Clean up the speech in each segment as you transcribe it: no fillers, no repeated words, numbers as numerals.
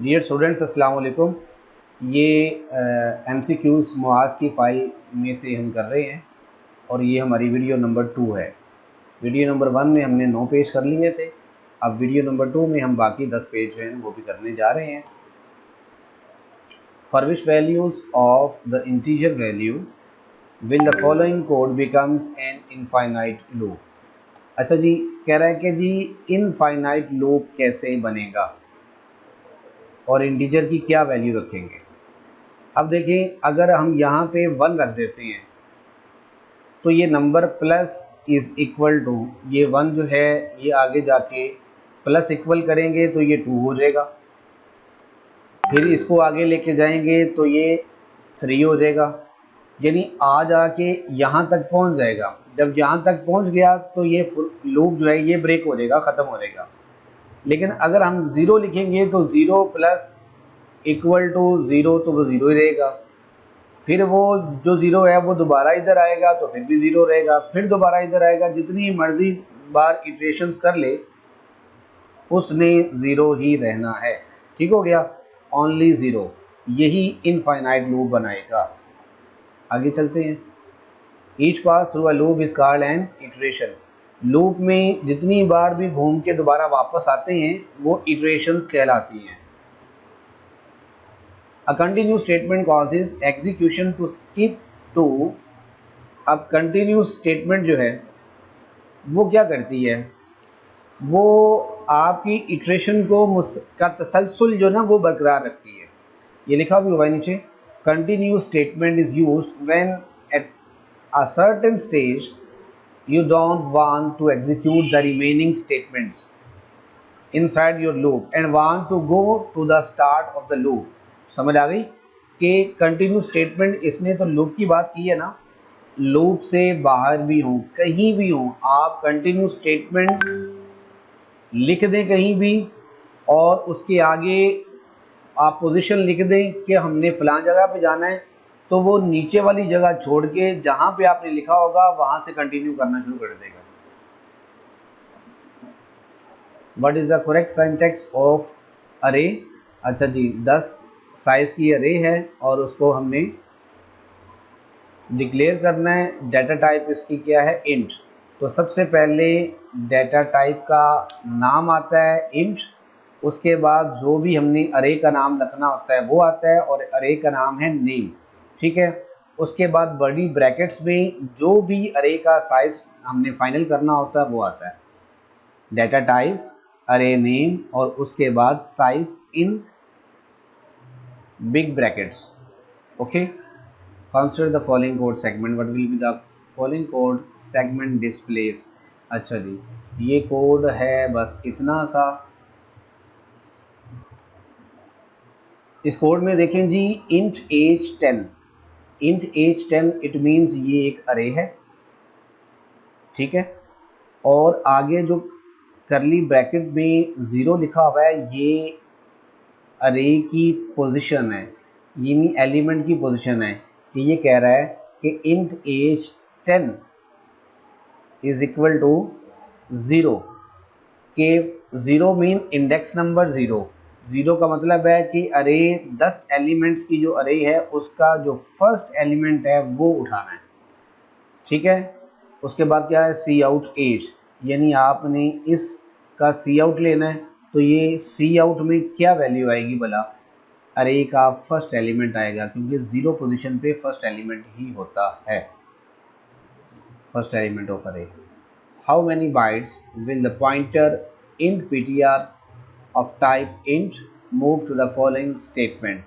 Dear students, अस्सलाम वालेकुम। ये MCQs मुआज़ की फ़ाइल में से हम कर रहे हैं और ये हमारी वीडियो नंबर 2 है। वीडियो नंबर 1 में हमने 9 पेज कर लिए थे। अब वीडियो नंबर 2 में हम बाकी 10 पेज जो हैं वो भी करने जा रहे हैं। For which values of the integer value will the following code becomes an infinite loop. अच्छा जी, कह रहा है कि जी इनफाइनाइट लूप कैसे बनेगा और इंटीजर की क्या वैल्यू रखेंगे। अब देखें, अगर हम यहाँ पे 1 रख देते हैं तो ये number plus is equal to ये 1 जो है ये आगे जाके प्लस इक्वल करेंगे तो ये 2 हो जाएगा। फिर इसको आगे लेके जाएंगे तो ये 3 हो जाएगा। यानी आ जाके यहाँ तक पहुँच जाएगा। जब यहाँ तक पहुँच गया तो ये लूप जो है ये ब्रेक हो जाएगा, ख़त्म हो जाएगा। लेकिन अगर हम 0 लिखेंगे तो 0 प्लस इक्वल टू 0 तो वो 0 ही रहेगा। फिर वो जो 0 है वो दोबारा इधर आएगा तो फिर भी 0 रहेगा, फिर दोबारा इधर आएगा। जितनी मर्जी बार इटरेशंस कर ले उसने 0 ही रहना है। ठीक हो गया, ओनली 0। यही इनफाइनाइट लूप बनाएगा। आगे चलते हैं। Each pass through a loop is called an iteration. Loop में जितनी बार भी घूम के दोबारा वापस आते हैं वो इटरेशंस कहलाती हैं। A continuous statement causes execution to skip to। अब continuous statement जो है वो क्या करती है, वो आपकी इटरेशन को का तसलसल जो ना वो बरकरार रखती है। ये लिखा भी हुआ है नीचे, continuous statement is used when at a certain stage you don't want to execute the remaining statements inside your loop and want to go to the start of the loop। समझ आ गई कि कंटिन्यू स्टेटमेंट, इसने तो loop की बात की है ना। लूप से बाहर भी हो, कहीं भी हो, आप कंटिन्यू स्टेटमेंट लिख दें कहीं भी और उसके आगे आप पोजीशन लिख दें कि हमने फलां जगह पे जाना है, तो वो नीचे वाली जगह छोड़ के जहां पे आपने लिखा होगा वहां से कंटिन्यू करना शुरू कर देगा। What is the correct syntax of अरे। अच्छा जी, 10 साइज की अरे है और उसको हमने डिक्लेयर करना है। डाटा टाइप इसकी क्या है, इंट। तो सबसे पहले डाटा टाइप का नाम आता है इंट, उसके बाद जो भी हमने अरे का नाम रखना होता है वो आता है और अरे का नाम है नेम। ठीक है, उसके बाद बड़ी ब्रैकेट्स में जो भी अरे का साइज हमने फाइनल करना होता है वो आता है। डाटा टाइप, अरे नेम और उसके बाद size in big brackets। okay, consider the following code segment। what will be the following code segment displays। अच्छा जी, ये कोड है बस इतना सा। इस कोड में देखें जी, int age 10, int age 10 it means ये एक अरे है। ठीक है, और आगे जो करली ब्रैकेट में 0 लिखा हुआ है ये अरे की पोजीशन है, यानी एलिमेंट की पोजीशन है। कि ये कह रहा है कि int as 10 is equal to 0 के 0 मीन इंडेक्स नंबर 0। 0 का मतलब है कि अरे 10 एलिमेंट्स की जो अरे है उसका जो फर्स्ट एलिमेंट है वो उठाना है। ठीक है, उसके बाद क्या है, सी आउट एज, यानी आपने इसका सी आउट लेना है। तो ये सी आउट में क्या वैल्यू आएगी भला, अरे का फर्स्ट एलिमेंट आएगा, क्योंकि 0 पोजीशन पे फर्स्ट एलिमेंट ही होता है, first element of array. How many bytes will the pointer int ptr of type int move to the following statement.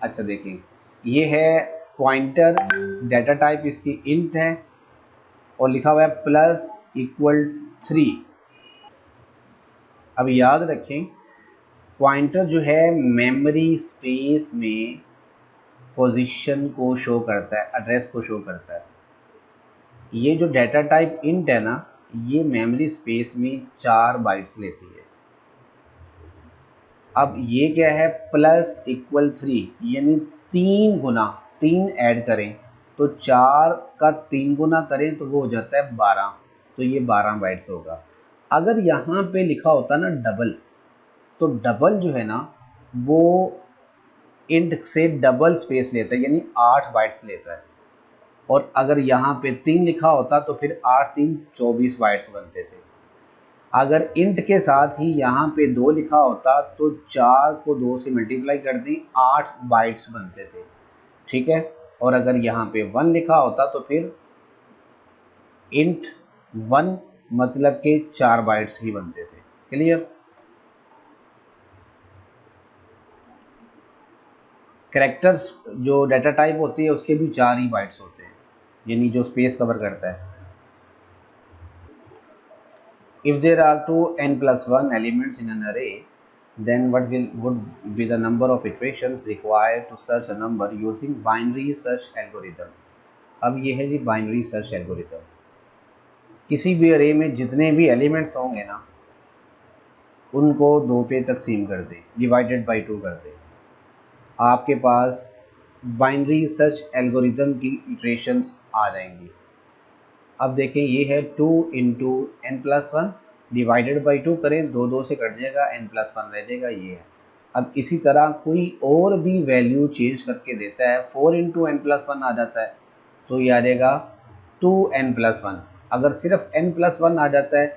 अच्छा देखें, ये है पॉइंटर, डाटा टाइप इसकी int है और लिखा हुआ है प्लस इक्वल 3। अब याद रखें, पॉइंटर जो है मेमोरी स्पेस में पोजीशन को शो करता है, एड्रेस को शो करता है। ये जो डाटा टाइप इंट है ना, ये मेमोरी स्पेस में 4 बाइट्स लेती है। अब ये क्या है, प्लस इक्वल 3, यानी 3 गुना, 3 ऐड करें तो 4 का 3 गुना करें तो वो हो जाता है 12। तो ये 12 बाइट्स होगा। अगर यहाँ पे लिखा होता ना डबल, तो डबल जो है ना वो इंट से डबल स्पेस लेता है, यानी 8 बाइट्स लेता है। और अगर यहाँ पे 3 लिखा होता तो फिर 8 3 24 बाइट्स बनते थे। अगर इंट के साथ ही यहाँ पे 2 लिखा होता तो 4 को 2 से मल्टीप्लाई कर दी, 8 बाइट्स बनते थे, ठीक है। और अगर यहाँ पे 1 लिखा होता तो फिर इंट 1 मतलब के 4 बाइट्स ही बनते थे। क्लियर। कैरेक्टर्स जो डाटा टाइप होती है उसके भी 4 ही बाइट्स होते हैं, यानी जो स्पेस कवर करता है। If there are two n plus 1 elements in an array, then what would be the number of iterations required to search a number using binary search algorithm? अब ये है जी बाइनरी सर्च एल्गोरिथम। किसी भी अरे में जितने भी एलिमेंट्स होंगे ना, उनको 2 पे तकसीम कर दें, डिवाइडेड बाई 2 कर दें, आपके पास बाइनरी सर्च एल्गोरिथम की इटरेशंस आ जाएंगी। अब देखें, ये है 2 into n plus 1 divided by 2 करें, 2 2 से कट जाएगा, एन प्लस 1 रह जाएगा, ये है। अब इसी तरह कोई और भी वैल्यू चेंज करके देता है, 4 इंटू एन प्लस 1 आ जाता है तो ये आ जाएगा 2 एन प्लस 1। अगर सिर्फ एन प्लस 1 आ जाता है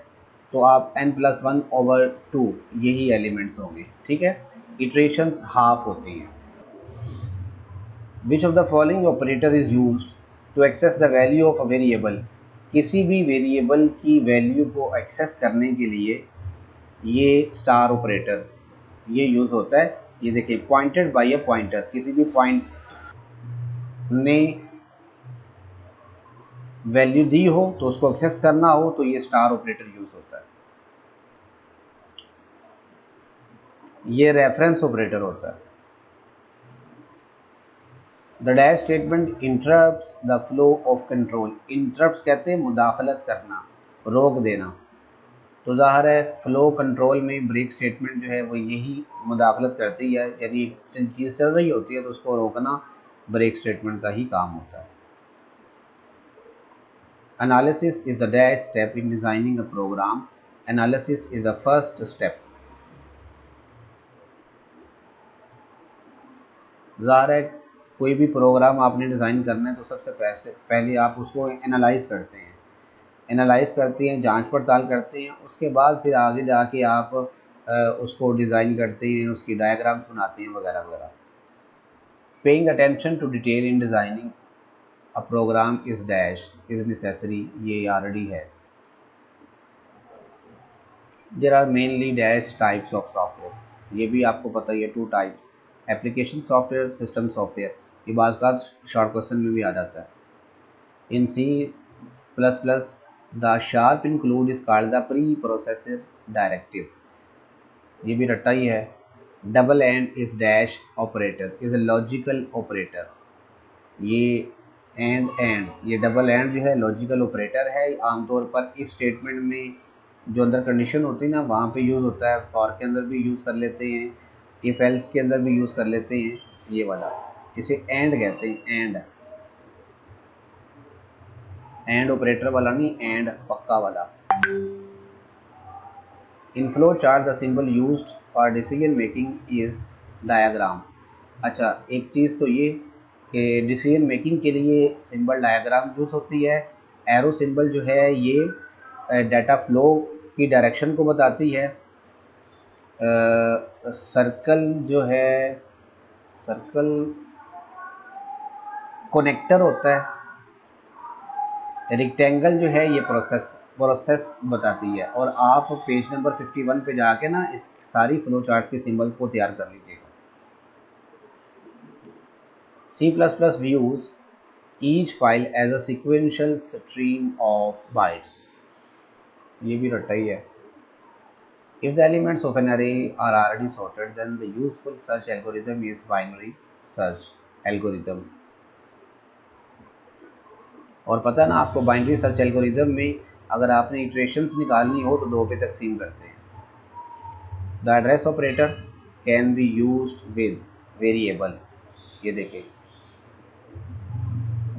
तो आप एन प्लस 1 ओवर 2 यही एलिमेंट्स होंगे, ठीक है। इटरेशंस हाफ होती हैं। Which of the following operator is used to access the value of a variable? किसी भी वेरिएबल की वैल्यू को एक्सेस करने के लिए ये स्टार ऑपरेटर ये यूज़ होता है। ये देखिए, पॉइंटेड बाय अ पॉइंटर, किसी भी पॉइंट ने वैल्यू दी हो तो उसको एक्सेस करना हो तो ये स्टार ऑपरेटर यूज़ होता है। ये रेफरेंस ऑपरेटर होता है। The dash statement interrupts the flow of control. Interrupts कहते हैं मुदाखलत करना, रोक देना। तो ज़ाहिर है फ़्लो कंट्रोल में ब्रेक स्टेटमेंट जो है वो यही मुदाखलत करती है, यानी एक चीज़ चल रही होती है तो उसको रोकना ब्रेक स्टेटमेंट का ही काम होता है। Analysis is the dash step in designing a program. Analysis is the first step. ज़ाहिर है कोई भी प्रोग्राम आपने डिज़ाइन करना है तो सबसे पहले आप उसको एनालाइज करते हैं, जांच पड़ताल करते हैं, उसके बाद फिर आगे जाके आप उसको डिज़ाइन करते हैं, उसकी डायग्राम्स बनाते हैं वगैरह वगैरह। Paying attention to detail in designing a program is dash is necessary, ये ऑलरेडी है। There are mainly dash types of software, ये भी आपको पता ही है, 2 types, application software, system software. ये बाज़ का शॉर्ट क्वेश्चन में भी आ जाता है। In C plus plus the sharp include is called the preprocessor directive, ये भी रट्टा ही है। Double and is dash operator is a logical operator, ये एंड ये डबल एंड जो है लॉजिकल ऑपरेटर है। आमतौर पर इफ स्टेटमेंट में जो अंदर कंडीशन होती है ना वहाँ पे यूज़ होता है, फॉर के अंदर भी यूज़ कर लेते हैं, इफ एल्स के अंदर भी यूज़ कर लेते हैं, ये वाला इसे एंड कहते हैं। एंड ऑपरेटर वाला नहीं, एंड पक्का वाला। In flow chart the symbol used for decision making is diagram. अच्छा, एक चीज़ तो ये कि डिसीजन मेकिंग के लिए सिंबल डायग्राम यूज़ होती है। एरो सिंबल जो है ये डाटा फ्लो की डायरेक्शन को बताती है। सर्कल जो है, सर्कल कनेक्टर होता है। रेक्टेंगल जो है ये प्रोसेस बताती है। और आप पेज नंबर 51 पे जाके ना इस सारी फ्लो चार्ट्स के सिंबल को तैयार कर लीजिएगा। C++ views each file as a sequential stream of bytes, ये भी रट्टा ही है। If the elements of an array are already sorted, then the useful search algorithm is binary search algorithm। और पता है ना आपको, बाइनरी सर्च एल्गोरिथम में अगर आपने इटरेशंस निकालनी हो तो 2 पे तकसीम करते हैं। The address operator can be used with variable, ये देखें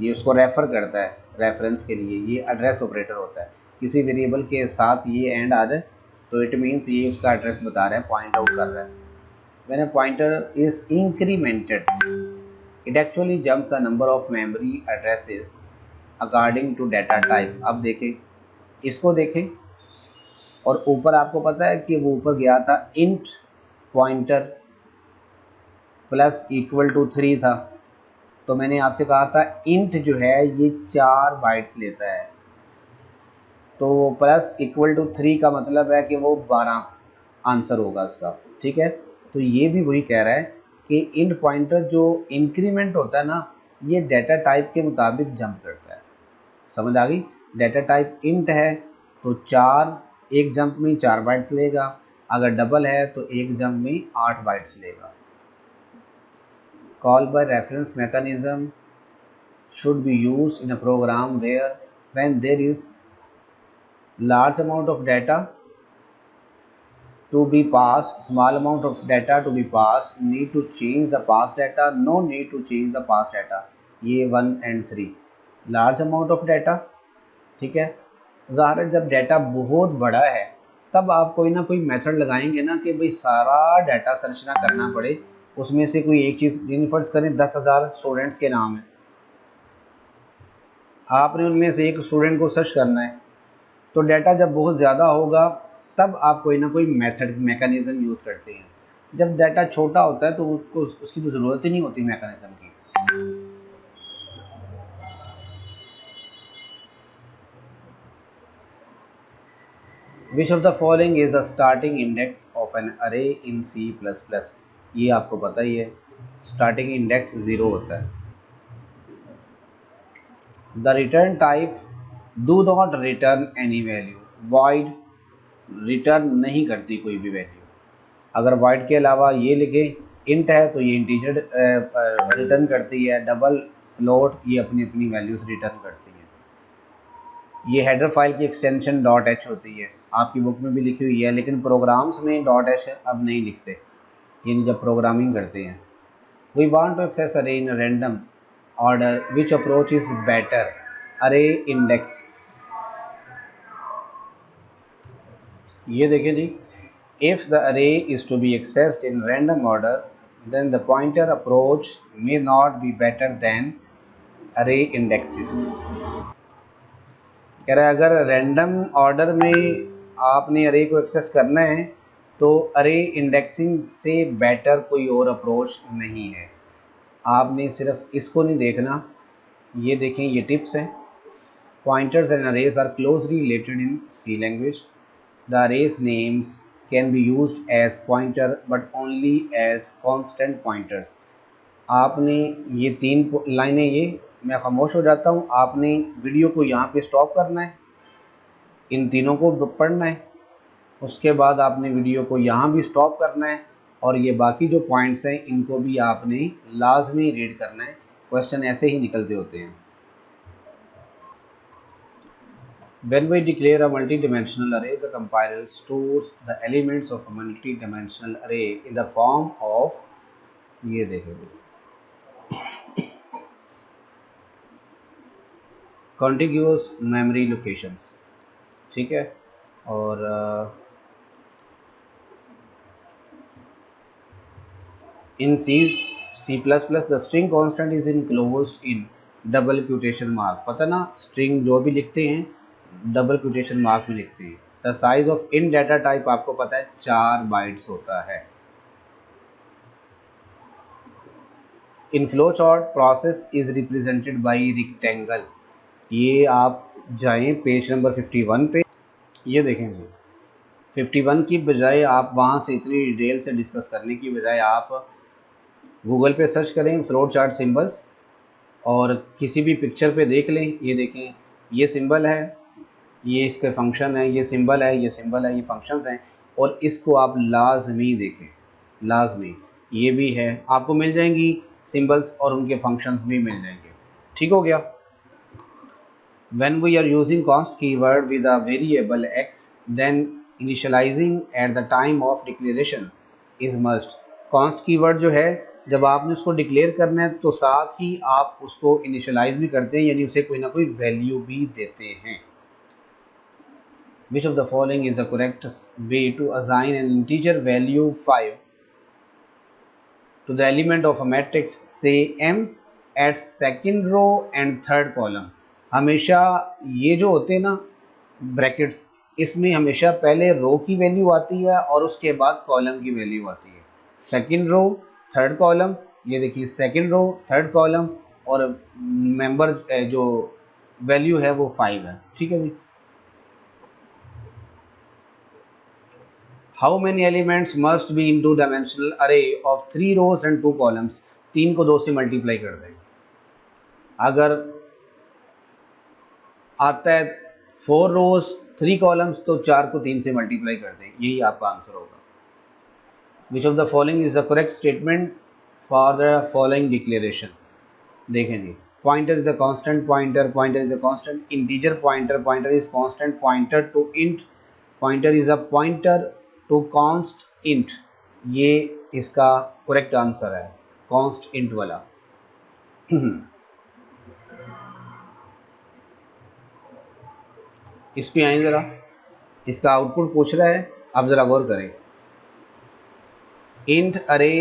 ये उसको रेफ़र करता है, रेफरेंस के लिए ये एड्रेस ऑपरेटर होता है। किसी वेरिएबल के साथ ये एंड आ जाए तो इट मीन्स ये उसका एड्रेस बता रहा है, पॉइंट आउट कर रहा है। When a pointer is incremented it actually jumps a number of memory addresses according to data type. अब देखें, इसको देखें, और ऊपर आपको पता है कि वो ऊपर गया था int pointer plus equal to 3 था, तो मैंने आपसे कहा था इंट जो है ये 4 बाइट्स लेता है, तो प्लस इक्वल टू 3 का मतलब है कि वो 12 आंसर होगा उसका। ठीक है, तो ये भी वही कह रहा है कि इंट पॉइंटर जो इंक्रीमेंट होता है ना, ये डाटा टाइप के मुताबिक जंप करता है। समझ आ गई? डाटा टाइप इंट है तो 4 एक जंप में 4 बाइट्स लेगा, अगर डबल है तो एक जंप में 8 बाइट्स लेगा। Call by reference mechanism should be used in a program where when there is large amount of data to be passed, small amount of data to be passed, need to change the past data, no need to change the past data। ये 1 and 3 large amount of data। ठीक है, ज़ाहिर है जब data बहुत बड़ा है तब आप कोई ना कोई मेथड लगाएंगे ना कि भाई सारा डाटा सर्च ना करना पड़े, उसमें से कोई एक चीज़, फर्ज करें 10,000 स्टूडेंट्स के नाम है, आपने उनमें से एक स्टूडेंट को सर्च करना है, तो डाटा जब बहुत ज़्यादा होगा तब आप कोई ना कोई मेथड मैकेनिज़्म यूज़ करते हैं। जब डाटा छोटा होता है तो उसको उसकी तो ज़रूरत ही नहीं होती मैकेनिज़्म की। Which of the following is the starting index of an array in C++। ये आपको पता ही है, स्टार्टिंग इंडेक्स 0 होता है। The return type do not return any value, void return नहीं करती कोई भी वैल्यू। अगर वॉइड के अलावा ये लिखें इंट है तो ये इंटीजर रिटर्न करती है, डबल फ्लोट ये अपनी अपनी वैल्यूज़ रिटर्न करती है। ये हेडर फाइल की एक्सटेंशन डॉट एच होती है, आपकी बुक में भी लिखी हुई है, लेकिन प्रोग्राम्स में डॉट एच अब नहीं लिखते, यानी जब प्रोग्रामिंग करते हैं। वी वांट टू एक्सेस अरे in random order which approach is better, अरे इंडेक्स। ये देखें जी, if the array is to be accessed in random order then the pointer approach may not be better than array indexes। कह रहा है अगर random order में आपने अरे को एक्सेस करना है तो अरे इंडेक्सिंग से बेटर कोई और अप्रोच नहीं है। आपने सिर्फ इसको नहीं देखना, ये देखें, ये टिप्स हैं। Pointers and arrays are closely related in C language. The array's names can be used as pointer but only as constant pointers। आपने ये 3 लाइनें, ये मैं खामोश हो जाता हूँ, आपने वीडियो को यहाँ पे स्टॉप करना है, इन तीनों को पढ़ना है, उसके बाद आपने वीडियो को यहाँ भी स्टॉप करना है, और ये बाकी जो पॉइंट्स हैं इनको भी आपने लाजमी रीड करना है। क्वेश्चन ऐसे ही निकलते होते हैं। When we declare a multi-dimensional array, the compiler stores the elements of a multi-dimensional array in the form of, ये देखेंगे, contiguous memory locations। ठीक है, और in C++ the string constant is enclosed in double quotation mark। पता ना, string जो भी लिखते हैं डबल क्वोटेशन मार्क में लिखते हैं। The size of int data type आपको पता है 4 बाइट्स होता है। In flow chart process is represented by rectangle. ये आप जाएं पेज नंबर 51 पे, ये देखेंगे 51 की बजाय आप वहाँ से इतनी डिटेल से डिस्कस करने की बजाय आप गूगल पे सर्च करें फ्लो चार्ट सिंबल्स, और किसी भी पिक्चर पे देख लें, ये देखें, ये सिंबल है, ये इसके फंक्शन है, ये सिंबल है, ये सिंबल है, ये फंक्शंस हैं, और इसको आप लाजमी देखें, लाजमी। ये भी है, आपको मिल जाएंगी सिंबल्स और उनके फंक्शंस भी मिल जाएंगे। ठीक हो गया। When we are using const keyword with a variable x, then initializing at the time of declaration is must। const keyword जो है, जब आपने उसको डिक्लेयर करना है तो साथ ही आप उसको इनिशियलाइज भी करते हैं, यानी उसे कोई ना कोई वैल्यू भी देते हैं। Which of the following is the correct way to assign an integer value 5 to the element of a matrix say m at second row and third column। हमेशा ये जो होते हैं ना ब्रैकेट्स, इसमें हमेशा पहले रो की वैल्यू आती है और उसके बाद कॉलम की वैल्यू आती है। सेकंड रो थर्ड कॉलम, ये देखिए सेकंड रो थर्ड कॉलम, और मेंबर जो वैल्यू है वो 5 है। ठीक है जी। How many elements must be in two dimensional array of 3 rows and 2 columns. 3 को 2 से मल्टीप्लाई कर दें। अगर आता है 4 रोज 3 कॉलम्स तो 4 को 3 से मल्टीप्लाई कर दें, यही आपका आंसर होगा। विच of the following is the correct statement for the following declaration. देखें जी, pointer is a constant pointer, pointer is a constant integer pointer, pointer is constant pointer to int, pointer is a pointer to const int। ये इसका correct answer है, const int वाला। इस पे आए जरा, इसका आउटपुट पूछ रहा है, आप जरा गौर करें। int अरे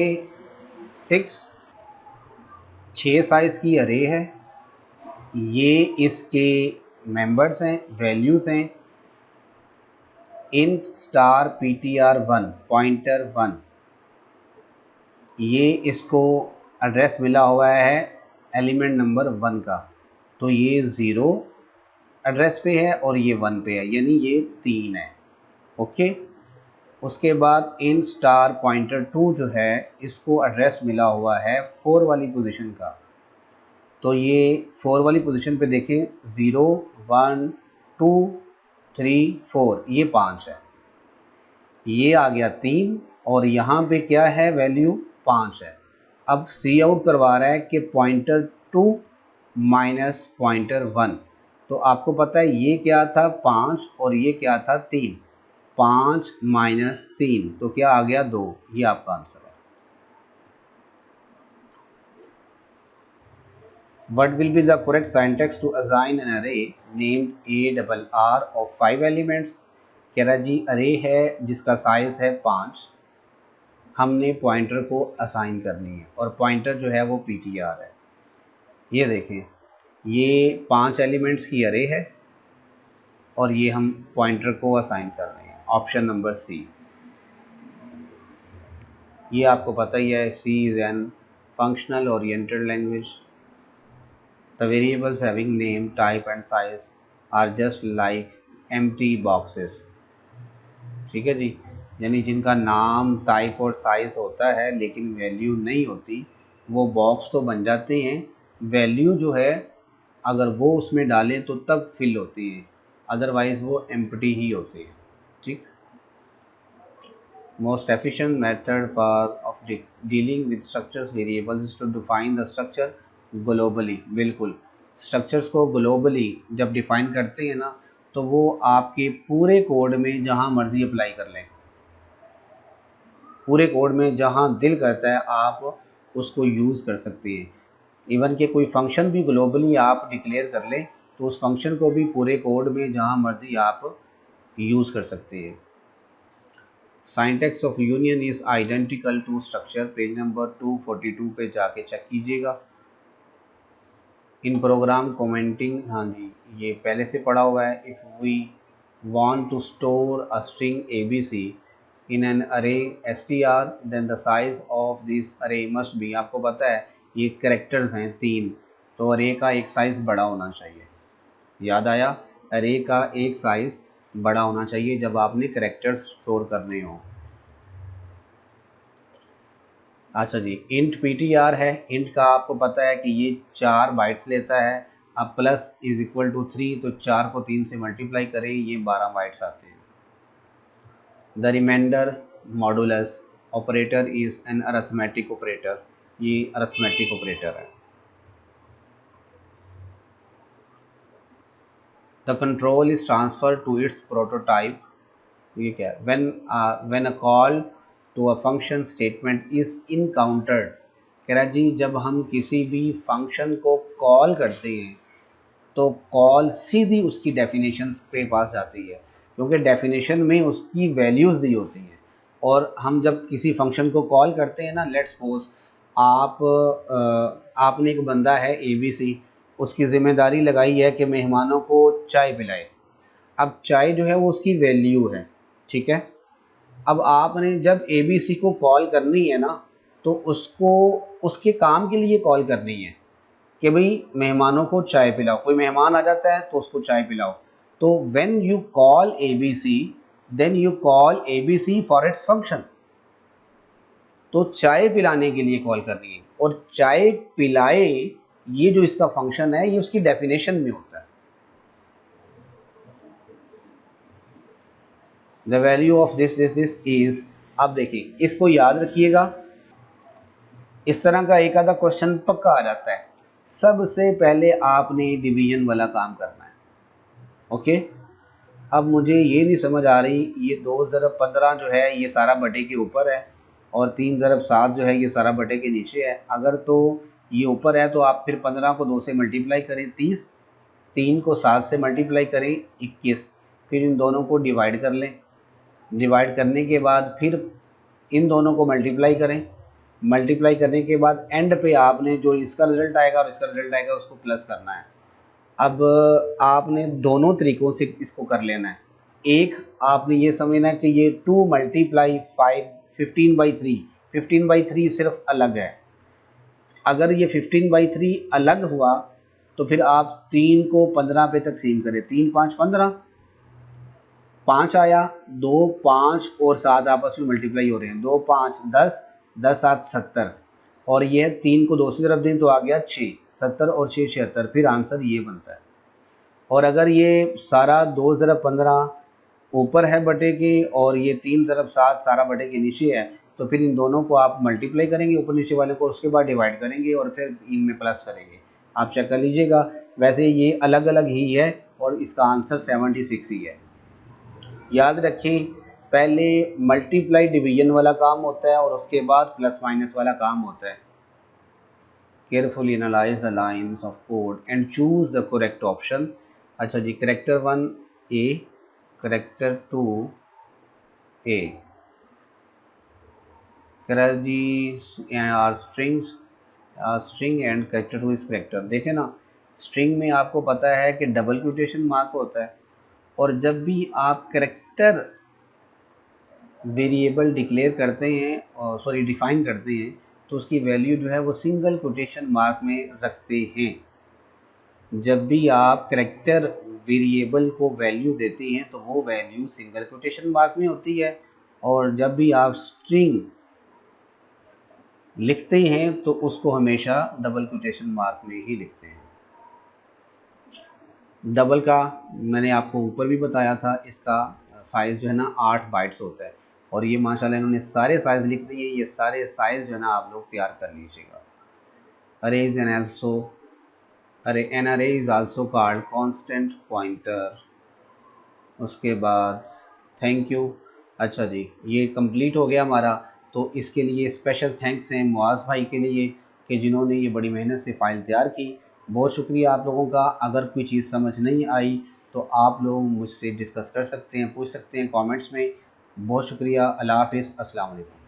6 साइज की अरे है, ये इसके मेंबर्स हैं, वैल्यूज हैं। int स्टार ptr1 पॉइंटर 1, ये इसको एड्रेस मिला हुआ है एलिमेंट नंबर 1 का, तो ये 0 एड्रेस पे है और ये 1 पे है, यानी ये 3 है। ओके। उसके बाद int स्टार पॉइंटर 2 जो है, इसको एड्रेस मिला हुआ है 4 वाली पोजीशन का, तो ये 4 वाली पोजीशन पे देखें 0 1 2 3 4, ये 5 है, ये आ गया 3 और यहाँ पे क्या है वैल्यू 5 है। अब सी आउट करवा रहा है कि पॉइंटर 2 माइनस पॉइंटर 1, तो आपको पता है ये क्या था 5 और ये क्या था 3, 5 माइनस 3 तो क्या आ गया 2, ये आपका आंसर है। What will be the correct syntax to assign an array named ARR of 5 elements? कह रहा जी अरे है जिसका साइज है 5, हमने पॉइंटर को असाइन करनी है और पॉइंटर जो है वो PTR है। ये देखें, ये 5 एलिमेंट्स की अरे है और ये हम पॉइंटर को असाइन कर रहे हैं, ऑप्शन नंबर सी। ये आपको पता ही है, C is an functional oriented language। The variables having name, type and size are just like empty boxes। ठीक है जी, यानी जिनका नाम, टाइप और साइज होता है लेकिन वैल्यू नहीं होती, वो बॉक्स तो बन जाते हैं, वैल्यू जो है अगर वो उसमें डालें तो तब फिल होती है, अदरवाइज वो एम्प्टी ही होती है। ठीक। Most efficient method of dealing with structures variables is to define the structure globally. बिल्कुल, स्ट्रक्चर्स को ग्लोबली जब डिफाइन करते हैं ना, तो वो आपके पूरे कोड में जहां मर्जी अप्लाई कर लें, पूरे कोड में जहां दिल करता है आप उसको यूज़ कर सकते हैं। इवन कि कोई फंक्शन भी ग्लोबली आप डिक्लेयर कर लें तो उस फंक्शन को भी पूरे कोड में जहां मर्जी आप यूज़ कर सकते हैं। Syntax of union is identical to structure, page number 242 पे जाके चेक कीजिएगा। इन प्रोग्राम कमेंटिंग, हाँ जी ये पहले से पढ़ा हुआ है। If we want to store a string ABC in an array str then the size of this array must be. आपको पता है ये कैरेक्टर्स हैं 3, तो अरे का एक साइज़ बड़ा होना चाहिए। याद आया, अरे का एक साइज़ बड़ा होना चाहिए जब आपने कैरेक्टर्स स्टोर करने हो। अच्छा जी, इंट PTR है, इंट का आपको पता है कि ये 4 बाइट्स लेता है। अब प्लस इज इक्वल टू 3, तो 4 को 3 से मल्टीप्लाई करें, ये 12 बाइट्स आते हैं। The remainder modulus operator is an arithmetic operator, ये अरिथमेटिक ऑपरेटर है। The control is transfer to its prototype, ये क्या है? When a call to a function statement is encountered. कह रहा जी जब हम किसी भी फंक्शन को कॉल करते हैं तो कॉल सीधी उसकी डेफिनेशन पे पास जाती है, क्योंकि डेफिनेशन में उसकी वैल्यूज़ दी होती हैं। और हम जब किसी फंक्शन को कॉल करते हैं ना, लेट्स सपोज आपने एक बंदा है ABC, उसकी ज़िम्मेदारी लगाई है कि मेहमानों को चाय पिलाए। अब चाय जो है वो उसकी वैल्यू है, ठीक है। अब आपने जब ABC को कॉल करनी है ना, तो उसको उसके काम के लिए कॉल करनी है कि भाई मेहमानों को चाय पिलाओ। कोई मेहमान आ जाता है तो उसको चाय पिलाओ। तो when you call ABC, then you call ABC for its function. तो चाय पिलाने के लिए कॉल करनी है, और चाय पिलाए ये जो इसका फंक्शन है ये उसकी डेफिनेशन में होता है। The value of this is, अब देखिए इसको याद रखिएगा, इस तरह का एक आधा क्वेश्चन पक्का आ जाता है। सबसे पहले आपने डिवीजन वाला काम करना है, ओके। अब मुझे ये नहीं समझ आ रही, ये 2 × 15 जो है ये सारा बटे के ऊपर है, और 3 × 7 जो है ये सारा बटे के नीचे है। अगर तो ये ऊपर है तो आप फिर 15 को 2 से मल्टीप्लाई करें 30, 3 को 7 से मल्टीप्लाई करें 21, फिर इन दोनों को डिवाइड कर लें। डिवाइड करने के बाद फिर इन दोनों को मल्टीप्लाई करें। मल्टीप्लाई करने के बाद एंड पे आपने जो इसका रिजल्ट आएगा और इसका रिजल्ट आएगा उसको प्लस करना है। अब आपने दोनों तरीक़ों से इसको कर लेना है। एक आपने ये समझना है कि ये 2 × 5 15/3, 15/3 सिर्फ अलग है। अगर ये 15/3 अलग हुआ तो फिर आप 3 को 15 पे तकसीम करें। 3 × 5 = 15, 5 आया, 2 5 और 7 आपस में मल्टीप्लाई हो रहे हैं, 2 5 10, 10 7 70, और ये 3 को 2 से तरफ दें तो आ गया 6, 70 और 6 76, फिर आंसर ये बनता है। और अगर ये सारा 2 × 15 ऊपर है बटे के और ये 3 × 7 सारा बटे के नीचे है, तो फिर इन दोनों को आप मल्टीप्लाई करेंगे ऊपर नीचे वाले को, उसके बाद डिवाइड करेंगे और फिर इनमें प्लस करेंगे। आप चेक कर लीजिएगा, वैसे ये अलग अलग ही है और इसका आंसर 76 ही है। याद रखें, पहले मल्टीप्लाई डिवीजन वाला काम होता है और उसके बाद प्लस माइनस वाला काम होता है। Carefully analyze the lines of code and choose the correct option. अच्छा जी, करेक्टर 1 A, करेक्टर 2 A, जी are strings, string and character 2 is character. देखें ना, स्ट्रिंग में आपको पता है कि डबल क्वोटेशन मार्क होता है, और जब भी आप करेक्टर वेरिएबल डिक्लेयर करते हैं, सॉरी डिफाइन करते हैं, तो उसकी वैल्यू जो है वो सिंगल कोटेशन मार्क में रखते हैं। जब भी आप करेक्टर वेरिएबल को वैल्यू देते हैं तो वो वैल्यू सिंगल कोटेशन मार्क में होती है, और जब भी आप स्ट्रिंग लिखते हैं तो उसको हमेशा डबल कोटेशन मार्क में ही लिखते हैं। डबल का मैंने आपको ऊपर भी बताया था, इसका साइज़ जो है ना 8 बाइट्स होता है, और ये माशाल्लाह इन्होंने सारे साइज़ लिख दिए। ये सारे साइज़ जो है ना आप लोग तैयार कर लीजिएगा। अरेज एंड आल्सो, एन अरे is also called constant pointer. उसके बाद थैंक यू। अच्छा जी, ये कंप्लीट हो गया हमारा। तो इसके लिए स्पेशल थैंक्स हैं मुआज़ भाई के लिए कि जिन्होंने ये बड़ी मेहनत से फ़ाइल तैयार की। बहुत शुक्रिया आप लोगों का। अगर कोई चीज़ समझ नहीं आई तो आप लोग मुझसे डिस्कस कर सकते हैं, पूछ सकते हैं कमेंट्स में। बहुत शुक्रिया। अल्लाह हाफ़िज़, अस्सलाम वालेकुम।